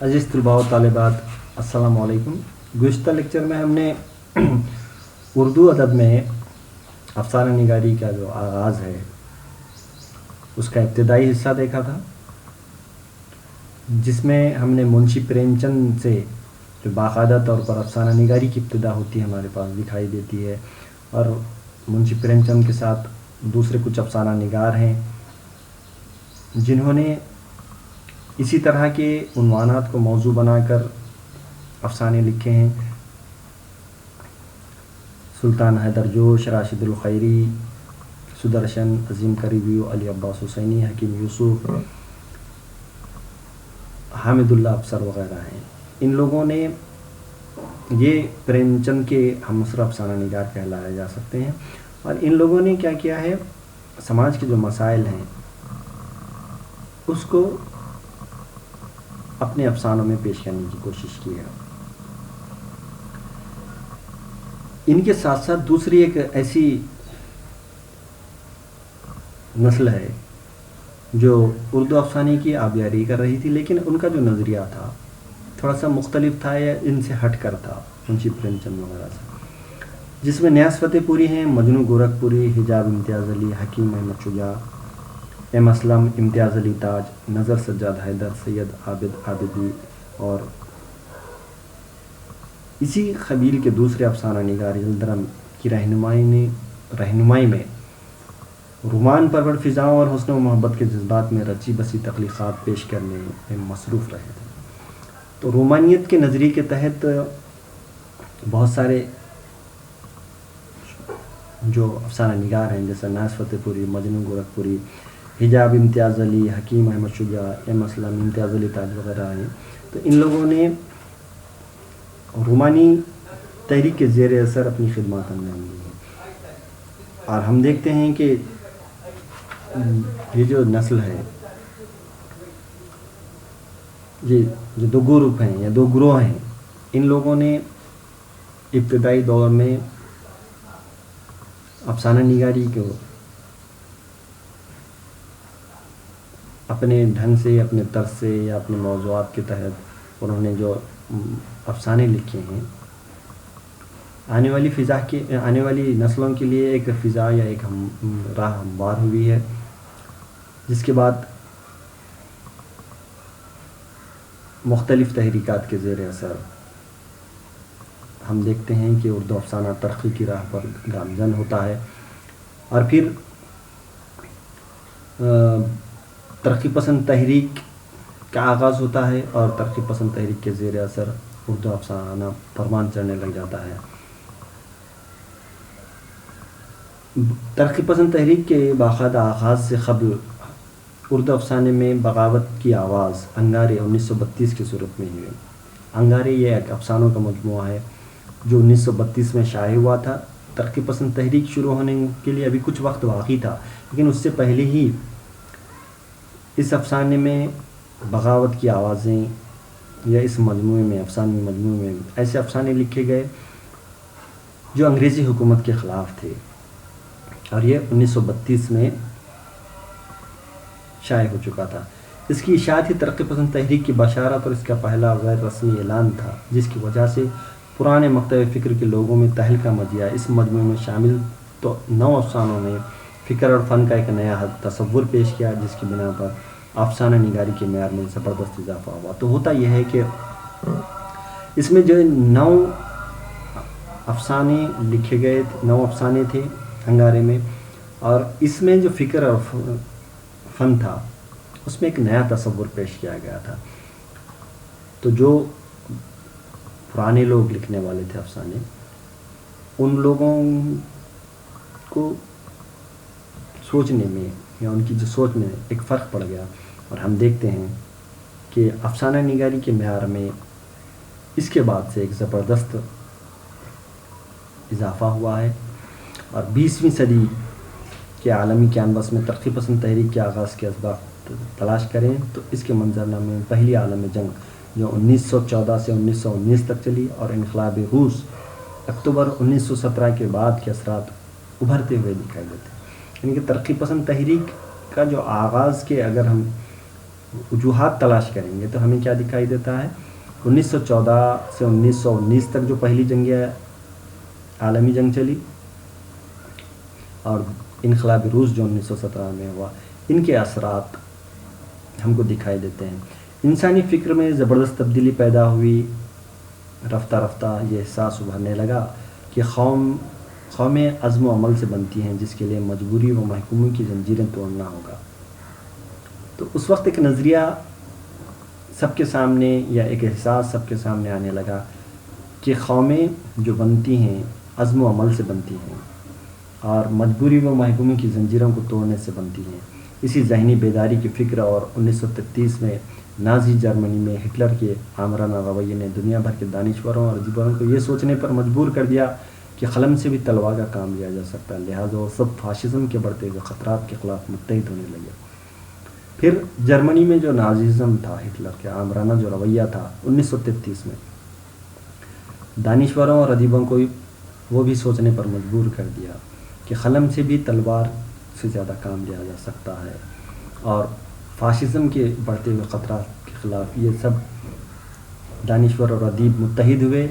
عزیز طلباء و طالبات، السلام علیکم۔ گزشتہ لیکچر میں ہم نے اردو ادب میں افسانہ نگاری کا جو آغاز ہے اس کا ابتدائی حصہ دیکھا تھا، جس میں ہم نے منشی پریم چند سے جو باقاعدہ طور پر افسانہ نگاری کی ابتدا ہوتی ہے ہمارے پاس دکھائی دیتی ہے، اور منشی پریم چند کے ساتھ دوسرے کچھ افسانہ نگار ہیں جنہوں نے اسی طرح کے عنوانات کو موضوع بنا کر افسانے لکھے ہیں۔ سلطان حیدر جوش، راشد الخیری، سدرشن، عظیم قریبیو، علی عباس حسینی، حکیم یوسف، حامد اللہ افسر وغیرہ ہیں۔ ان لوگوں نے یہ پریم چند کے ہم عصر افسانہ نگار کہلائے جا سکتے ہیں، اور ان لوگوں نے کیا کیا ہے، سماج کے جو مسائل ہیں اس کو اپنے افسانوں میں پیش کرنے کی کوشش کی ہے۔ ان کے ساتھ ساتھ دوسری ایک ایسی نسل ہے جو اردو افسانے کی آبیاری کر رہی تھی، لیکن ان کا جو نظریہ تھا تھوڑا سا مختلف تھا یا ان سے ہٹ کر تھا منشی پریم چند وغیرہ سے، جس میں نیاز فتح پوری ہیں، مجنو گورکھپوری، حجاب امتیاز علی، حکیم احمد شجاع، ایم اسلم، امتیاز علی تاج، نظر سجاد حیدر، سید عابد عابدی، اور اسی قبیل کے دوسرے افسانہ نگار یلدرم کی رہنمائی میں رومان پرور فضاؤں اور حسن و محبت کے جذبات میں رچی بسی تخلیقات پیش کرنے میں مصروف رہے تھے۔ تو رومانیت کے نظریے کے تحت بہت سارے جو افسانہ نگار ہیں جیسے نیاز فتح پوری، مجنو گورکھپوری، حجاب امتیاز علی، حکیم احمد شجاع، ایم اسلم، امتیاز علی تاج وغیرہ ہیں، تو ان لوگوں نے رومانی تحریک کے زیر اثر اپنی خدمات انجام دی ہیں۔ اور ہم دیکھتے ہیں کہ یہ جو نسل ہے، یہ جو دو گروپ ہیں یا دو گروہ ہیں، ان لوگوں نے ابتدائی دور میں افسانہ نگاری کو اپنے ڈھنگ سے، اپنے طرز سے یا اپنے موضوعات کے تحت انہوں نے جو افسانے لکھے ہیں، آنے والی نسلوں کے لیے ایک فضا یا ایک راہ ہموار ہوئی ہے، جس کے بعد مختلف تحریکات کے زیر اثر ہم دیکھتے ہیں کہ اردو افسانہ ترقی کی راہ پر گامزن ہوتا ہے، اور پھر ترقی پسند تحریک کا آغاز ہوتا ہے، اور ترقی پسند تحریک کے زیر اثر اردو افسانہ پروان چڑھنے لگ جاتا ہے۔ ترقی پسند تحریک کے باقاعدہ آغاز سے قبل اردو افسانے میں بغاوت کی آواز انگارے 1932 کی صورت میں ہوئی۔ انگارے یہ ایک افسانوں کا مجموعہ ہے جو 1932 میں شائع ہوا تھا۔ ترقی پسند تحریک شروع ہونے کے لیے ابھی کچھ وقت باقی تھا، لیکن اس سے پہلے ہی اس افسانے میں بغاوت کی آوازیں یا اس مجموعے میں، افسانوی مجموعے میں ایسے افسانے لکھے گئے جو انگریزی حکومت کے خلاف تھے، اور یہ 1932 میں شائع ہو چکا تھا۔ اس کی اشاعت ہی ترقی پسند تحریک کی بشارت اور اس کا پہلا غیر رسمی اعلان تھا، جس کی وجہ سے پرانے مکتب فکر کے لوگوں میں تہلکہ مچ گیا۔ اس مجموعے میں شامل تو 9 افسانوں نے فکر اور فن کا ایک نیا تصور پیش کیا، جس کی بنا پر افسانہ نگاری کے معیار میں زبردست اضافہ ہوا۔ تو ہوتا یہ ہے کہ اس میں جو 9 افسانے لکھے گئے، 9 افسانے تھے انگارے میں، اور اس میں جو فکر اور فن تھا اس میں ایک نیا تصور پیش کیا گیا تھا۔ تو جو پرانے لوگ لکھنے والے تھے افسانے، ان لوگوں کو سوچنے میں یا ان کی جو سوچ میں ایک فرق پڑ گیا، اور ہم دیکھتے ہیں کہ افسانہ نگاری کے معیار میں اس کے بعد سے ایک زبردست اضافہ ہوا ہے، اور 20ویں صدی کے عالمی کینوس میں ترقی پسند تحریک کے آغاز کے اسباب تلاش کریں تو اس کے منظرنامے میں پہلی عالم جنگ جو 1914 سے 1919 تک چلی، اور انقلاب روس اکتوبر 1917 کے بعد کے اثرات ابھرتے ہوئے دکھائی دیتے ہیں۔ یعنی کہ ترقی پسند تحریک کا جو آغاز کے اگر ہم وجوہات تلاش کریں گے تو ہمیں کیا دکھائی دیتا ہے؟ 1914 سے 1919 تک جو پہلی جنگ عالمی جنگ چلی اور انقلاب روس جو 1917 میں ہوا، ان کے اثرات ہم کو دکھائی دیتے ہیں۔ انسانی فکر میں زبردست تبدیلی پیدا ہوئی، رفتہ رفتہ یہ احساس ابھرنے لگا کہ قومیں عزم و عمل سے بنتی ہیں، جس کے لیے مجبوری و محکوموں کی زنجیریں توڑنا ہوگا۔ تو اس وقت ایک نظریہ سب کے سامنے یا ایک احساس سب کے سامنے آنے لگا کہ قومیں جو بنتی ہیں عزم و عمل سے بنتی ہیں اور مجبوری و محکوموں کی زنجیروں کو توڑنے سے بنتی ہیں۔ اسی ذہنی بیداری کی فکر اور 1933 میں نازی جرمنی میں ہٹلر کے آمرانہ رویے نے دنیا بھر کے دانشوروں اور ادیبوں کو یہ سوچنے پر مجبور کر دیا کہ قلم سے بھی تلوار کا کام لیا جا سکتا ہے، لہٰذا وہ سب فاشزم کے بڑھتے ہوئے خطرات کے خلاف متحد ہونے لگے۔ پھر جرمنی میں جو نازیزم تھا، ہٹلر کے آمرانہ جو رویہ تھا 1933 میں، دانشوروں اور ادیبوں کو وہ بھی سوچنے پر مجبور کر دیا کہ قلم سے بھی تلوار سے زیادہ کام لیا جا سکتا ہے، اور فاشزم کے بڑھتے ہوئے خطرات کے خلاف یہ سب دانشور اور ادیب متحد ہوئے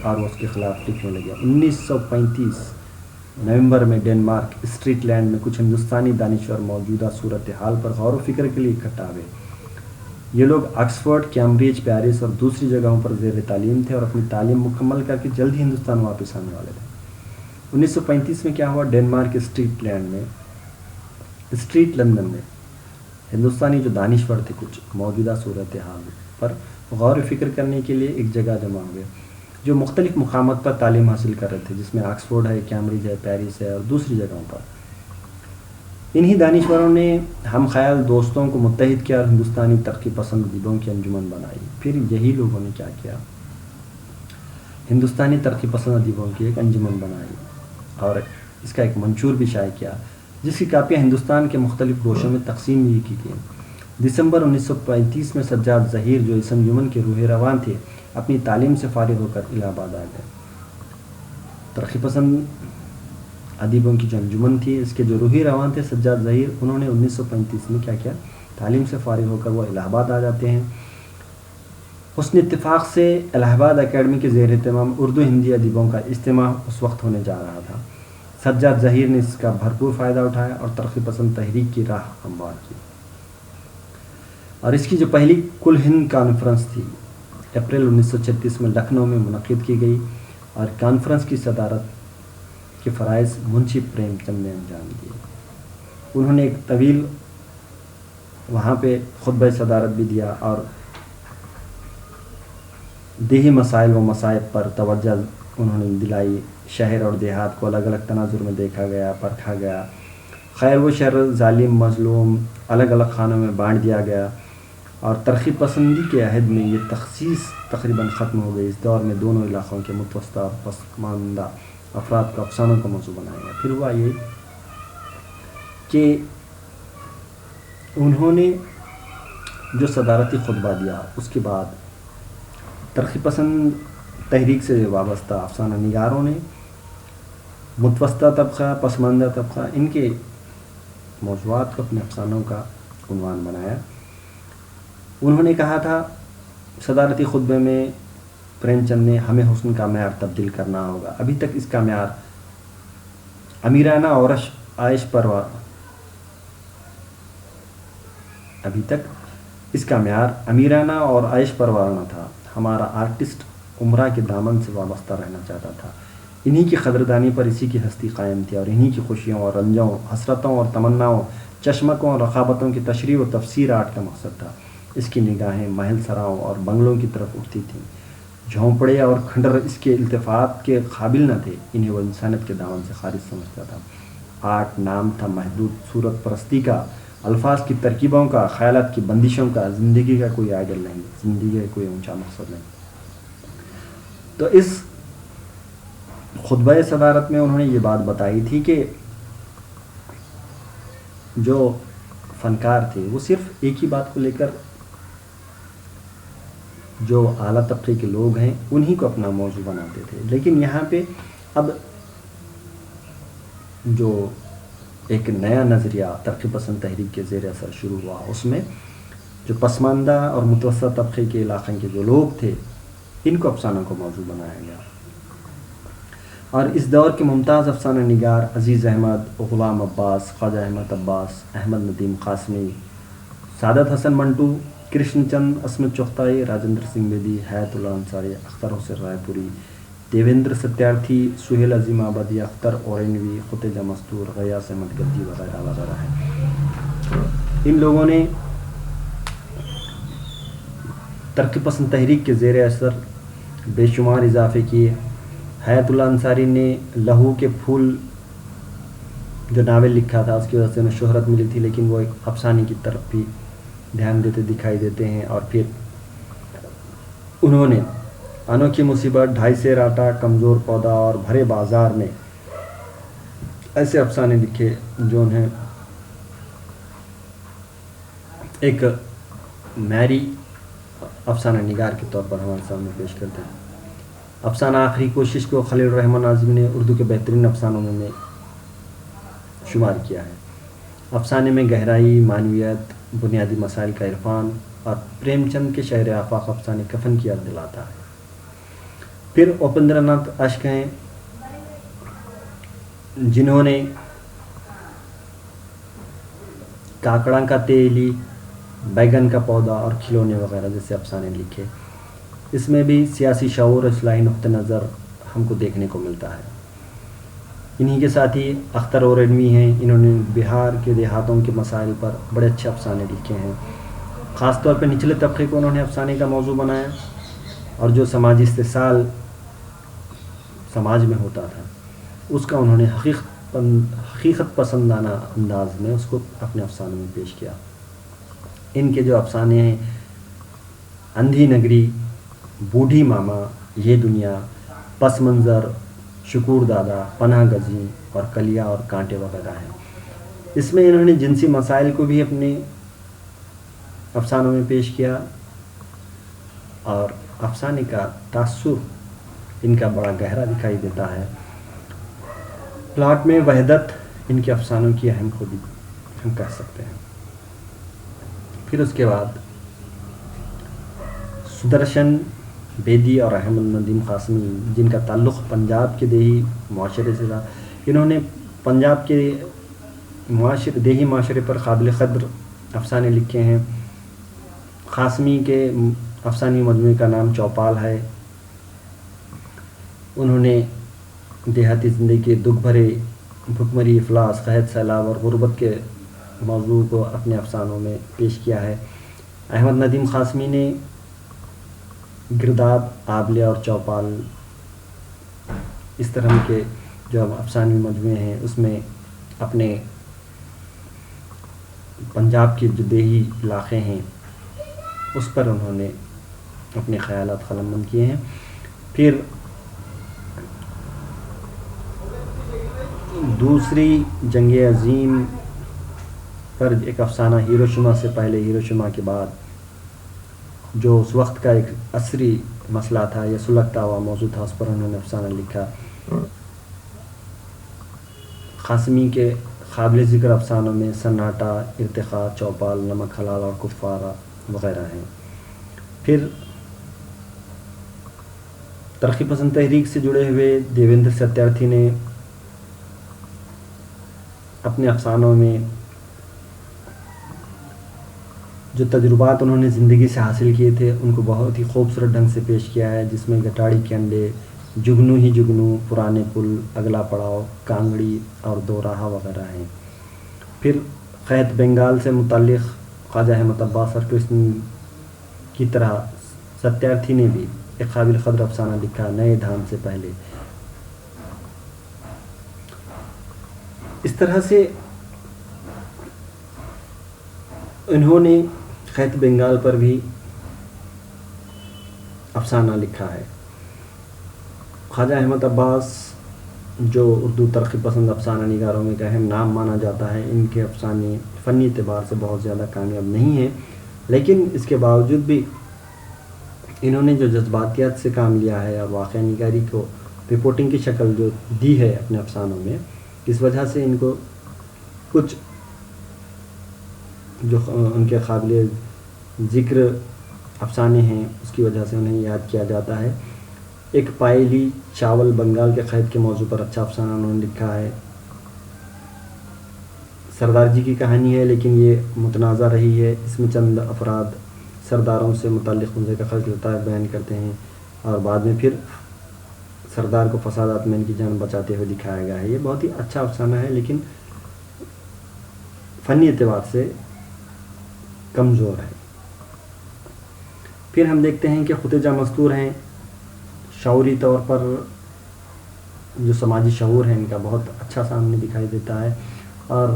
اور وہ اس کے خلاف لکھنے لگے۔ 1935 نومبر میں ڈنمارک اسٹریٹ لینڈ میں کچھ ہندوستانی دانشور موجودہ صورتحال پر غور و فکر کے لیے اکٹھا ہوئے۔ یہ لوگ آکسفورڈ، کیمبرج، پیرس اور دوسری جگہوں پر زیر تعلیم تھے اور اپنی تعلیم مکمل کر کے جلد ہی ہندوستان واپس آنے والے تھے۔ 1935 میں کیا ہوا؟ ڈنمارک اسٹریٹ لینڈ میں، اسٹریٹ لندن میں ہندوستانی جو دانشور تھے کچھ موجودہ صورتحال پر غور و فکر کرنے کے لیے ایک جگہ جمع ہوئے، جو مختلف مقامات پر تعلیم حاصل کر رہے تھے، جس میں آکسفورڈ ہے، کیمبرج ہے، پیرس ہے اور دوسری جگہوں پر۔ انہی دانشوروں نے ہم خیال دوستوں کو متحد کیا اور ہندوستانی ترقی پسند ادیبوں کی انجمن بنائی۔ پھر یہی لوگوں نے کیا کیا؟ ہندوستانی ترقی پسند ادیبوں کی ایک انجمن بنائی اور اس کا ایک منشور بھی شائع کیا، جس کی کاپیاں ہندوستان کے مختلف گوشوں میں تقسیم بھی کی گئیں۔ دسمبر 1935 میں سجاد ظہیر جو اس انجمن کے روح رواں تھے، اپنی تعلیم سے فارغ ہو کر الہ آباد آ گئے۔ ترقی پسند ادیبوں کی جو انجمن تھی، اس کے جو روحی رواں تھے سجاد ظہیر، انہوں نے 1935 میں کیا کیا؟ تعلیم سے فارغ ہو کر وہ الہ آباد آ جاتے ہیں۔ حسن اتفاق سے الہ آباد اکیڈمی کے زیر اہتمام اردو ہندی ادیبوں کا اجتماع اس وقت ہونے جا رہا تھا۔ سجاد ظہیر نے اس کا بھرپور فائدہ اٹھایا اور ترقی پسند تحریک کی راہ ہموار کی، اور اس کی جو پہلی کل ہند کانفرنس تھی اپریل 1936 میں لکھنؤ میں منعقد کی گئی، اور کانفرنس کی صدارت کے فرائض منشی پریم چند نے انجام دیے۔ انہوں نے ایک طویل وہاں پہ خطبہ صدارت بھی دیا اور دیہی مسائل و مصائب پر توجہ انہوں نے دلائی۔ شہر اور دیہات کو الگ الگ تناظر میں دیکھا گیا، پرکھا گیا، خیر و شر، ظالم مظلوم الگ الگ خانوں میں بانٹ دیا گیا، اور ترقی پسندی کے عہد میں یہ تخصیص تقریباً ختم ہو گئی۔ اس دور میں دونوں علاقوں کے متوسطہ اور پسماندہ افراد کو افسانوں کا موضوع بنایا گیا۔ پھر ہوا یہ کہ انہوں نے جو صدارتی خطبہ دیا، اس کے بعد ترقی پسند تحریک سے وابستہ افسانہ نگاروں نے متوسطہ طبقہ، پسماندہ طبقہ، ان کے موضوعات کو اپنے افسانوں کا عنوان بنایا۔ انہوں نے کہا تھا صدارتی خطبے میں پریم چند نے، ہمیں حسن کا معیار تبدیل کرنا ہوگا۔ ابھی تک اس کا معیار امیرانہ اور عیش پروانہ تھا۔ ہمارا آرٹسٹ عمرہ کے دامن سے وابستہ رہنا چاہتا تھا۔ انہی کی قدردانی پر اسی کی ہستی قائم تھی، اور انہی کی خوشیوں اور رنجوں، حسرتوں اور تمناؤں، چشمکوں اور رقابتوں کی تشریح و تفسیر آرٹ کا مقصد تھا۔ اس کی نگاہیں محل سراؤں اور بنگلوں کی طرف اٹھتی تھیں۔ جھونپڑے اور کھنڈر اس کے التفات کے قابل نہ تھے، انہیں وہ انسانیت کے دامن سے خارج سمجھتا تھا۔ آرٹ نام تھا محدود صورت پرستی کا، الفاظ کی ترکیبوں کا، خیالات کی بندشوں کا، زندگی کا کوئی آئیڈل نہیں، زندگی کا کوئی اونچا مقصد نہیں۔ تو اس خطبہ صدارت میں انہوں نے یہ بات بتائی تھی کہ جو فنکار تھے وہ صرف ایک ہی بات کو لے کر، جو اعلیٰ طبقے کے لوگ ہیں انہی کو اپنا موضوع بناتے تھے، لیکن یہاں پہ اب جو ایک نیا نظریہ ترقی پسند تحریک کے زیر اثر شروع ہوا، اس میں جو پسماندہ اور متوسط طبقے کے علاقے کے جو لوگ تھے ان کو افسانہ کو موضوع بنایا گیا. اور اس دور کے ممتاز افسانہ نگار عزیز احمد، غلام عباس، خواجہ احمد عباس، احمد ندیم قاسمی، سعادت حسن منٹو، کرشن چند، عصمت چغتائی، راجندر سنگھ بیدی، حیات اللہ انصاری، اختر حسین رائے پوری، دیویندر ستیارتھی، سہیل عظیم آبادی، اختر اورینوی، ختیجہ مستور، غیاث احمد گدی وغیرہ وغیرہ ہیں. ان لوگوں نے ترقی پسند تحریک کے زیر اثر بے شمار اضافے کیے. حیات اللہ انصاری نے لہو کے پھول جو ناول لکھا تھا اس کی وجہ سے انہیں شہرت ملی تھی، لیکن وہ ایک افسانے کی طرف بھی دھیان دیتے دکھائی دیتے ہیں. اور پھر انہوں نے انوکھی مصیبت، 2.5 سیر آٹا، کمزور پودا اور بھرے بازار میں ایسے افسانے لکھے جو انہیں ایک معیاری افسانہ نگار کے طور پر ہمارے سامنے پیش کرتے ہیں. افسانہ آخری کوشش کو خلیل الرحمن ناظم نے اردو کے بہترین افسانوں میں شمار کیا ہے. افسانے میں گہرائی، معنویت، بنیادی مسائل کا عرفان اور پریم چند کے شعر آفاق افسانے کفن کی یاد دلاتا ہے. پھر اوپندر ناتھ اشک ہیں جنہوں نے کاکڑاں کا تیلی، بیگن کا پودا اور کھلونے وغیرہ جیسے افسانے لکھے. اس میں بھی سیاسی شعور، اصلاحی نقطہ نظر ہم کو دیکھنے کو ملتا ہے. انہی کے ساتھ ہی اختر اورینوی ہیں، انہوں نے بہار کے دیہاتوں کے مسائل پر بڑے اچھے افسانے لکھے ہیں. خاص طور پہ نچلے طبقے کو انہوں نے افسانے کا موضوع بنایا اور جو سماجی استحصال سماج میں ہوتا تھا اس کا انہوں نے حقیقت پسندانہ انداز میں اس کو اپنے افسانوں میں پیش کیا. ان کے جو افسانے ہیں اندھی نگری، بوڑھی ماما، یہ دنیا، پس منظر، شکور دادا، پناہ گزین اور کلیا اور کانٹے وغیرہ ہیں. اس میں انہوں نے جنسی مسائل کو بھی اپنے افسانوں میں پیش کیا اور افسانے کا تاثر ان کا بڑا گہرا دکھائی دیتا ہے. پلاٹ میں وحدت ان کے افسانوں کی اہم خوبی ہم کہہ سکتے ہیں. پھر اس کے بعد سدرشن بیدی اور احمد ندیم قاسمی جن کا تعلق پنجاب کے دیہی معاشرے سے تھا، انہوں نے پنجاب کے دیہی معاشرے پر قابل قدر افسانے لکھے ہیں. قاسمی کے افسانوی مجموعے کا نام چوپال ہے. انہوں نے دیہاتی زندگی کے دکھ بھرے بھکمری، افلاس، قحط، سیلاب اور غربت کے موضوع کو اپنے افسانوں میں پیش کیا ہے. احمد ندیم قاسمی نے گرداب، آبلے اور چوپال اس طرح کے جو افسانوی مجموعے ہیں اس میں اپنے پنجاب کے جو دیہی علاقے ہیں اس پر انہوں نے اپنے خیالات قلم بند کیے ہیں. پھر دوسری جنگ عظیم پر ایک افسانہ، ہیروشیما سے پہلے، ہیروشیما کے بعد، جو اس وقت کا ایک عصری مسئلہ تھا یا سلگتا ہوا موضوع تھا، اس پر انہوں نے افسانہ لکھا. قاسمی کے قابل ذکر افسانوں میں سناٹا، ارتقاء، چوپال، نمک حلال اور کفارہ وغیرہ ہیں. پھر ترقی پسند تحریک سے جڑے ہوئے دیویندر ستیارتھی نے اپنے افسانوں میں جو تجربات انہوں نے زندگی سے حاصل کیے تھے ان کو بہت ہی خوبصورت ڈھنگ سے پیش کیا ہے، جس میں گٹاڑی کے انڈے، جگنو ہی جگنو، پرانے پل، اگلا پڑاؤ، کانگڑی اور دو راہا وغیرہ ہیں. پھر قحط بنگال سے متعلق خواجہ احمد عباس اور کرشن کی طرح ستیارتھی نے بھی ایک قابل قدر افسانہ لکھا، نئے دھان سے پہلے. اس طرح سے انہوں نے قحط بنگال پر بھی افسانہ لکھا ہے. خواجہ احمد عباس جو اردو ترقی پسند افسانہ نگاروں میں ایک اہم نام مانا جاتا ہے، ان کے افسانے فنی اعتبار سے بہت زیادہ کامیاب نہیں ہیں، لیکن اس کے باوجود بھی انہوں نے جو جذباتیات سے کام لیا ہے اور واقعہ نگاری کو رپورٹنگ کی شکل جو دی ہے اپنے افسانوں میں، اس وجہ سے ان کو کچھ جو ان کے قابل ذکر افسانے ہیں اس کی وجہ سے انہیں یاد کیا جاتا ہے۔ ایک پائلی چاول بنگال کے قید کے موضوع پر اچھا افسانہ انہوں نے لکھا ہے۔ سردار جی کی کہانی ہے لیکن یہ متنازع رہی ہے، اس میں چند افراد سرداروں سے متعلق ان کا خرچ لطائف بیان کرتے ہیں اور بعد میں پھر سردار کو فسادات میں ان کی جان بچاتے ہوئے دکھایا گیا ہے۔ یہ بہت ہی اچھا افسانہ ہے لیکن فنی اعتبار سے کمزور ہے۔ پھر ہم دیکھتے ہیں کہ خطیجہ مستور ہیں، شعوری طور پر جو سماجی شعور ہے ان کا بہت اچھا سامنے دکھائی دیتا ہے، اور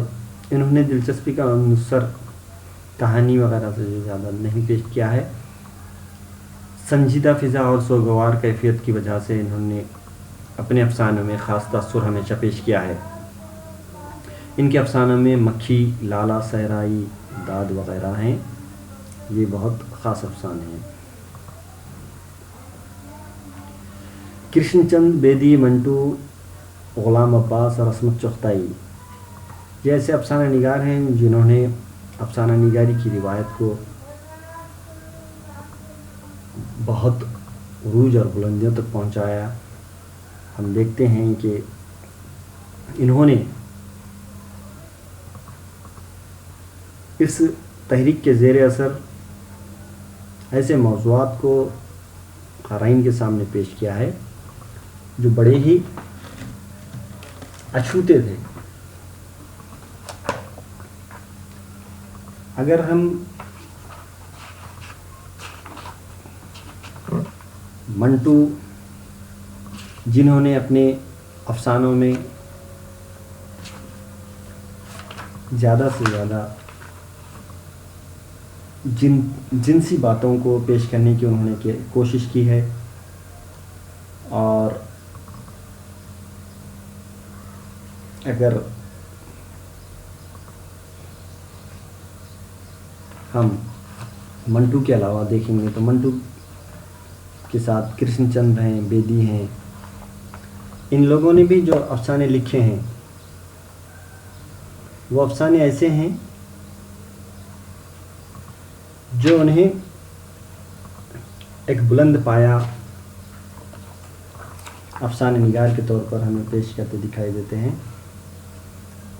انہوں نے دلچسپی کا عنصر کہانی وغیرہ سے جو زیادہ نہیں پیش کیا ہے۔ سنجیدہ فضا اور سوگوار کیفیت کی وجہ سے انہوں نے اپنے افسانوں میں خاص تاثر ہمیشہ پیش کیا ہے۔ ان کے افسانوں میں مکھی، لالا، صحرائی، داد وغیرہ ہیں، یہ بہت خاص افسانے ہیں۔ کرشن چند بیدی، منٹو، غلام عباس اور عصمت چغتائی یہ ایسے افسانہ نگار ہیں جنہوں نے افسانہ نگاری کی روایت کو بہت عروج اور بلندیوں تک پہنچایا۔ ہم دیکھتے ہیں کہ انہوں نے اس تحریک کے زیر اثر ایسے موضوعات کو قارئین کے سامنے پیش کیا ہے جو بڑے ہی اچھوتے تھے۔ اگر ہم منٹو جنہوں نے اپنے افسانوں میں زیادہ سے زیادہ جنسی باتوں کو پیش کرنے کی انہوں نے کوشش کی ہے، اور اگر ہم منٹو کے علاوہ دیکھیں گے تو منٹو کے ساتھ کرشن چند ہیں، بیدی ہیں، ان لوگوں نے بھی جو افسانے لکھے ہیں وہ افسانے ایسے ہیں جو انہیں ایک بلند پایہ افسانے نگار کے طور پر ہمیں پیش کرتے دکھائی دیتے ہیں۔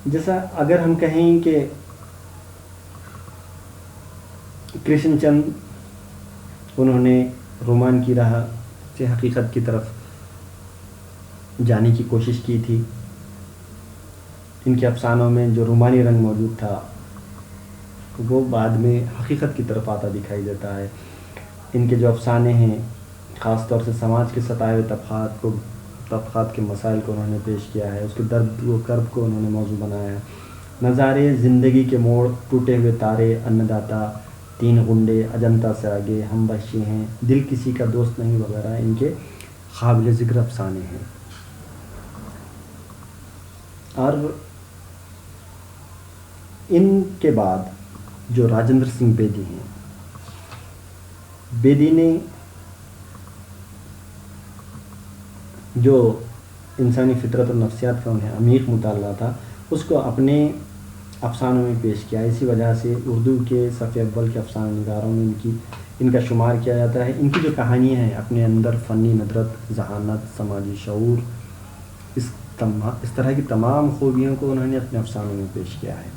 جیسا اگر ہم کہیں کہ کرشن چند انہوں نے رومان کی راہ سے حقیقت کی طرف جانے کی کوشش کی تھی، ان کے افسانوں میں جو رومانی رنگ موجود تھا وہ بعد میں حقیقت کی طرف آتا دکھائی دیتا ہے۔ ان کے جو افسانے ہیں خاص طور سے سماج کے ستائے ہوئے طبقات کے مسائل کو انہوں نے پیش کیا ہے، اس کے درد و کرب کو انہوں نے موضوع بنایا ہے۔ نظارے زندگی کے موڑ، ٹوٹے ہوئے تارے، ان داتا، تین غنڈے، اجنتا سے آگے، ہم بخشی ہیں، دل کسی کا دوست نہیں وغیرہ ان کے قابل ذکر افسانے ہیں۔ اور ان کے بعد جو راجندر سنگھ بیدی ہیں، بیدی نے جو انسانی فطرت اور نفسیات کا انہیں عمیق مطالعہ تھا اس کو اپنے افسانوں میں پیش کیا۔ اسی وجہ سے اردو کے صف اول کے افسانہ نگاروں میں ان کا شمار کیا جاتا ہے۔ ان کی جو کہانیاں ہیں اپنے اندر فنی ندرت، ذہانت، سماجی شعور، اس طرح کی تمام خوبیوں کو انہوں نے اپنے افسانوں میں پیش کیا ہے۔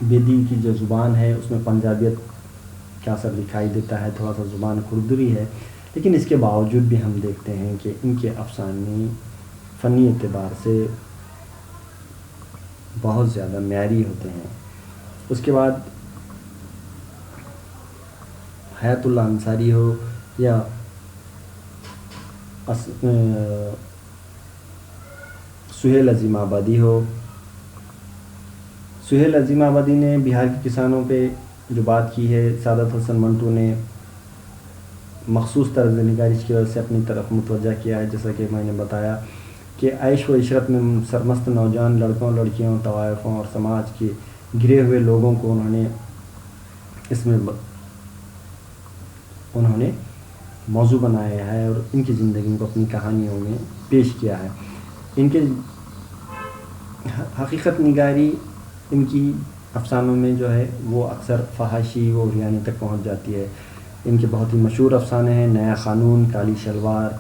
بیدی کی جو زبان ہے اس میں پنجابیت کا اثر دکھائی دیتا ہے، تھوڑا سا زبان کھردری ہے، لیکن اس کے باوجود بھی ہم دیکھتے ہیں کہ ان کے افسانے فنی اعتبار سے بہت زیادہ معیاری ہوتے ہیں۔ اس کے بعد حیات اللہ انصاری ہو یا سہیل عظیم آبادی ہو، سہیل عظیم آبادی نے بہار کے کسانوں پہ جو بات کی ہے، سعادت حسن منٹو نے مخصوص طرز نگارش کی وجہ سے اپنی طرف متوجہ کیا ہے، جیسا کہ میں نے بتایا کہ عیش و عشرت میں سرمست نوجوان لڑکوں، لڑکیوں، طوائفوں اور سماج کے گرے ہوئے لوگوں کو اس میں انہوں نے موضوع بنایا ہے اور ان کی زندگی کو اپنی کہانیوں میں پیش کیا ہے۔ ان کے حقیقت نگاری ان کی افسانوں میں جو ہے وہ اکثر فحاشی و عریانی تک پہنچ جاتی ہے. ان کے بہت ہی مشہور افسانے ہیں نیا قانون، کالی شلوار،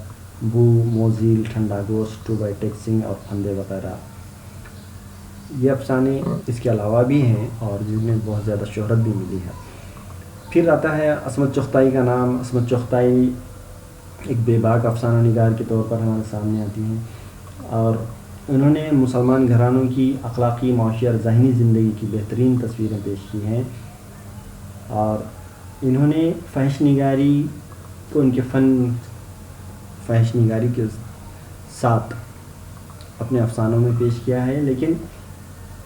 بو، موزیل، ٹھنڈا گوشت، 2 بائی ٹیکسنگ اور پھندے وغیرہ. یہ افسانے اس کے علاوہ بھی ہیں اور جن میں بہت زیادہ شہرت بھی ملی ہے. پھر آتا ہے عصمت چغتائی کا نام. عصمت چغتائی ایک بے باک افسانہ نگار کے طور پر ہمارے سامنے آتی ہیں اور انہوں نے مسلمان گھرانوں کی اخلاقی، معاشی اور ذہنی زندگی کی بہترین تصویریں پیش کی ہیں. اور انہوں نے فحش نگاری کو ان کے فحش نگاری کے ساتھ اپنے افسانوں میں پیش کیا ہے، لیکن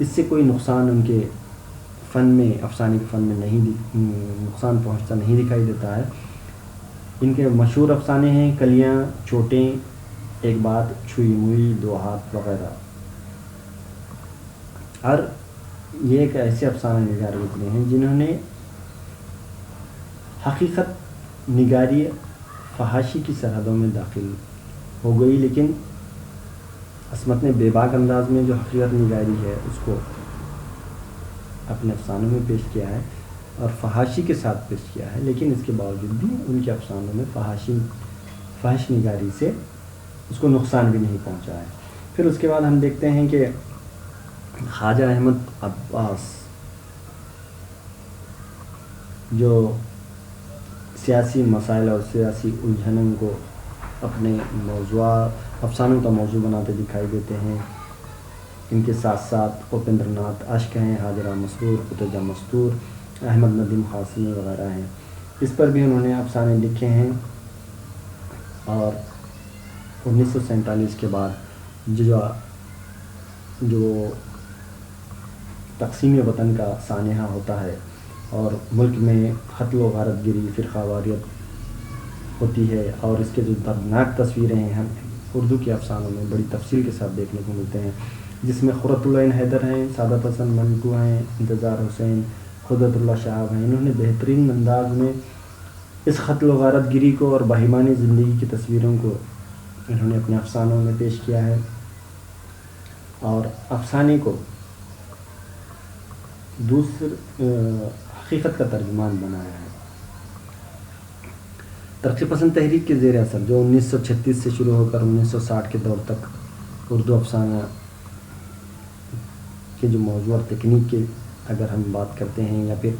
اس سے کوئی نقصان ان کے فن میں، افسانے کے فن میں نقصان پہنچتا نہیں دکھائی دیتا ہے. ان کے مشہور افسانے ہیں کلیاں، چوٹیں، ایک بات، چھوئی موئی، 2 ہاتھ وغیرہ. اور یہ ایک ایسے افسانہ نگار گزرے ہیں جنہوں نے حقیقت نگاری فحاشی کی سرحدوں میں داخل ہو گئی، لیکن عصمت نے بے باک انداز میں جو حقیقت نگاری ہے اس کو اپنے افسانوں میں پیش کیا ہے اور فحاشی کے ساتھ پیش کیا ہے، لیکن اس کے باوجود بھی ان کے افسانوں میں فحش نگاری سے اس کو نقصان بھی نہیں پہنچا ہے. پھر اس کے بعد ہم دیکھتے ہیں کہ خواجہ احمد عباس جو سیاسی مسائل اور سیاسی الجھنوں کو اپنے افسانوں کا موضوع بناتے دکھائی دیتے ہیں. ان کے ساتھ ساتھ اپیندر ناتھ اشک ہیں، حاجرہ مسرور، قطجہ مستور، احمد ندیم قاسمی وغیرہ ہیں. اس پر بھی انہوں نے افسانے لکھے ہیں. اور 1947 کے بعد جو تقسیم وطن کا سانحہ ہوتا ہے اور ملک میں قتل و غارت گری، فرقہ واریت ہوتی ہے اور اس کے جو دردناک تصویریں ہیں ہم اردو کے افسانوں میں بڑی تفصیل کے ساتھ دیکھنے کو ملتے ہیں، جس میں قرۃ العین حیدر ہیں، سعادت حسن منٹو ہیں، انتظار حسین، قدرت اللہ شہاب ہیں. انہوں نے بہترین انداز میں اس قتل و غارت گری کو اور باہیمانی زندگی کی تصویروں کو انہوں نے اپنے افسانوں میں پیش کیا ہے اور افسانے کو حقیقت کا ترجمان بنایا ہے. ترقی پسند تحریک کے زیر اثر جو 1936 سے شروع ہو کر 1960 کے دور تک اردو افسانہ کے جو موضوع اور تکنیک کی اگر ہم بات کرتے ہیں یا پھر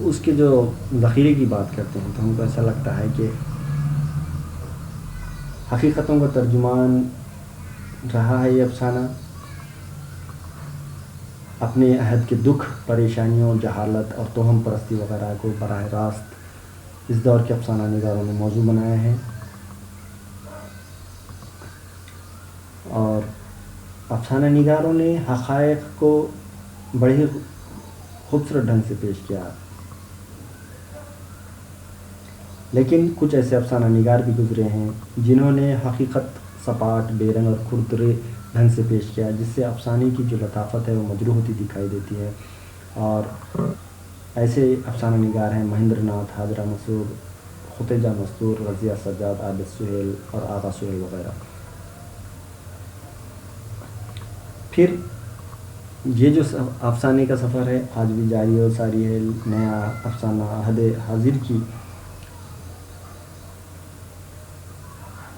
اس کے جو ذخیرے کی بات کرتے ہیں تو ہم کو ایسا لگتا ہے کہ حقیقتوں کا ترجمان رہا ہے یہ افسانہ. اپنے عہد کے دکھ، پریشانیوں، جہالت اور توہم پرستی وغیرہ کو براہ راست اس دور کے افسانہ نگاروں نے موضوع بنایا ہے اور افسانہ نگاروں نے حقائق کو بڑے خوبصورت ڈھنگ سے پیش کیا. لیکن کچھ ایسے افسانہ نگار بھی گزرے ہیں جنہوں نے حقیقت سپاٹ، بے رنگ اور کھردرے ڈھنگ سے پیش کیا، جس سے افسانے کی جو لطافت ہے وہ مجروح ہوتی دکھائی دیتی ہے. اور ایسے افسانہ نگار ہیں مہندر ناتھ، حاجرہ مسرور، قطجہ مستور، رضیہ سجاد، عابد سہیل اور آغا سہیل وغیرہ. پھر یہ جو افسانے کا سفر ہے آج بھی جاری و ساری ہے. نیا افسانہ عہد حاضر کی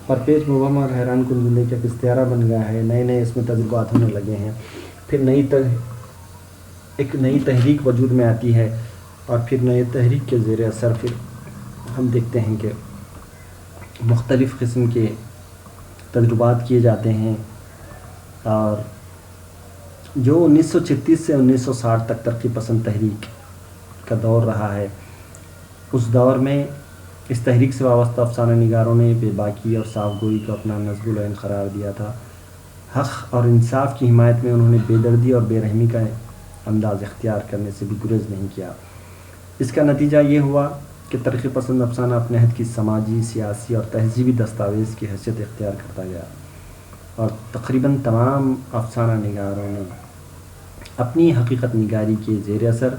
پرپیش مبہم اور حیران کن زندگی کا استعارہ بن گیا ہے. نئے اس میں تجربات ہونے لگے ہیں. پھر ایک نئی تحریک وجود میں آتی ہے اور پھر نئے تحریک کے زیر اثر پھر ہم دیکھتے ہیں کہ مختلف قسم کے تجربات کیے جاتے ہیں. اور جو 1936 سے 1960 تک ترقی پسند تحریک کا دور رہا ہے، اس دور میں اس تحریک سے وابستہ افسانہ نگاروں نے بے باکی اور صاف گوئی کو اپنا نصب العین قرار دیا تھا. حق اور انصاف کی حمایت میں انہوں نے بے دردی اور بے رحمی کا انداز اختیار کرنے سے بھی گریز نہیں کیا. اس کا نتیجہ یہ ہوا کہ ترقی پسند افسانہ اپنے عہد کی سماجی، سیاسی اور تہذیبی دستاویز کی حیثیت اختیار کرتا گیا اور تقریباً تمام افسانہ نگاروں نے اپنی حقیقت نگاری کے زیر اثر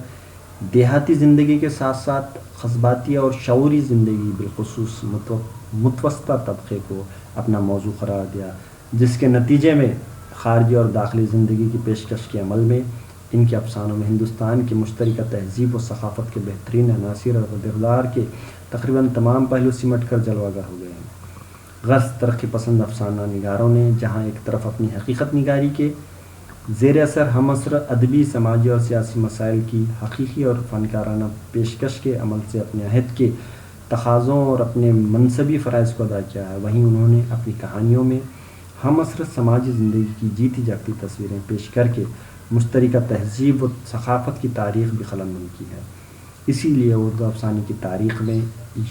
دیہاتی زندگی کے ساتھ ساتھ قصباتی اور شعوری زندگی بالخصوص متوسطہ طبقے کو اپنا موضوع قرار دیا، جس کے نتیجے میں خارجی اور داخلی زندگی کی پیشکش کے عمل میں ان کے افسانوں میں ہندوستان کی مشترکہ تہذیب و ثقافت کے بہترین عناصر اور کردار کے تقریباً تمام پہلو سمٹ کر جلوہ گر ہو گئے ہیں۔ غرض ترقی پسند افسانہ نگاروں نے جہاں ایک طرف اپنی حقیقت نگاری کے زیر اثر ہم عصر ادبی، سماجی اور سیاسی مسائل کی حقیقی اور فنکارانہ پیشکش کے عمل سے اپنے عہد کے تقاضوں اور اپنے منصبی فرائض کو ادا کیا ہے، وہیں انہوں نے اپنی کہانیوں میں ہم عصر سماجی زندگی کی جیتی جاگتی تصویریں پیش کر کے مشترکہ تہذیب و ثقافت کی تاریخ بھی قلم بند کی ہے۔ اسی لیے اردو افسانے کی تاریخ میں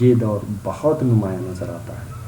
یہ دور بہت نمایاں نظر آتا ہے۔